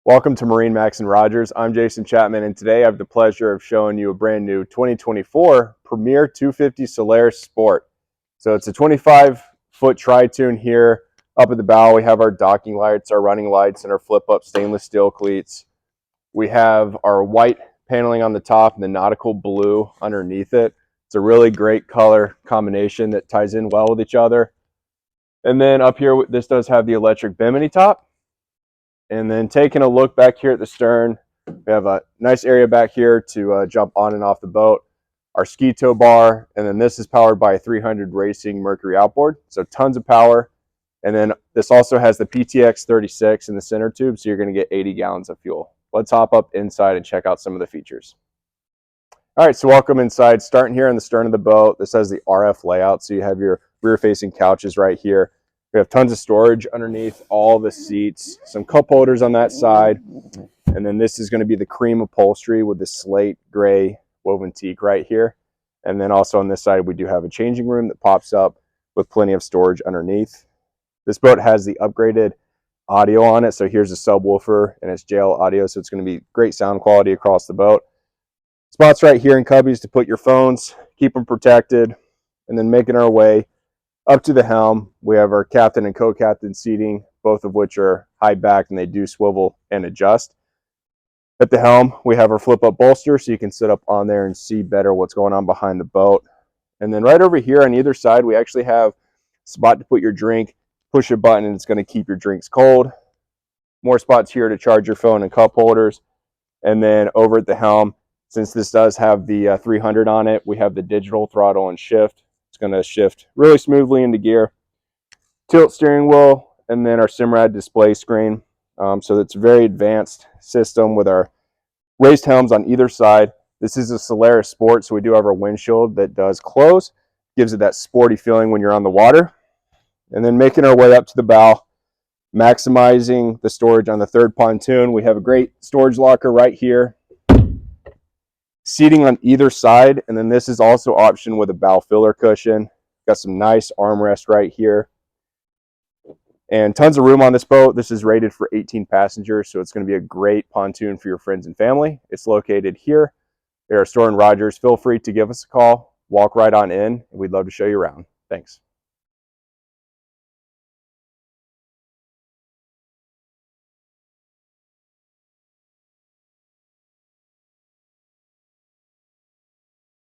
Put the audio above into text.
Welcome to MarineMax and Rogers. I'm Jason Chapman, and today I have the pleasure of showing you a brand new 2024 Premier 250 Solaris Sport. So it's a 25-foot tri-tune here. Up at the bow, we have our docking lights, our running lights, and our flip-up stainless steel cleats. We have our white paneling on the top and the nautical blue underneath it. It's a really great color combination that ties in well with each other. And then up here, this does have the electric bimini top. And then taking a look back here at the stern, we have a nice area back here to jump on and off the boat. Our ski tow bar, and then this is powered by a 300 Racing Mercury outboard, so tons of power. And then this also has the PTX 36 in the center tube, so you're going to get 80 gallons of fuel. Let's hop up inside and check out some of the features. All right, so welcome inside. Starting here on the stern of the boat, this has the RF layout, so you have your rear-facing couches right here. We have tons of storage underneath all the seats, some cup holders on that side, and then this is going to be the cream upholstery with the slate gray woven teak right here. And then also on this side, we do have a changing room that pops up with plenty of storage underneath. This boat has the upgraded audio on it, so here's a subwoofer and it's JL audio, so it's going to be great sound quality across the boat. Spots right here in cubbies to put your phones, keep them protected, and then making our way up to the helm, we have our captain and co-captain seating, both of which are high back and they do swivel and adjust. At the helm, we have our flip-up bolster, so you can sit up on there and see better what's going on behind the boat. And then right over here on either side, we actually have a spot to put your drink. Push a button and it's going to keep your drinks cold. More spots here to charge your phone and cup holders. And then over at the helm, since this does have the 300 on it, we have the digital throttle and shift. Going to shift really smoothly into gear. Tilt steering wheel, and then our Simrad display screen. So it's a very advanced system with our raised helms on either side. This is a Solaris Sport, so we do have our windshield that does close. Gives it that sporty feeling when you're on the water. And then making our way up to the bow, maximizing the storage on the third pontoon. We have a great storage locker right here. Seating on either side, and then this is also optioned with a bow filler cushion. Got some nice armrest right here, and tons of room on this boat. This is rated for 18 passengers, so it's going to be a great pontoon for your friends and family. It's located here at our store in Rogers. Feel free to give us a call, walk right on in, and we'd love to show you around. Thanks.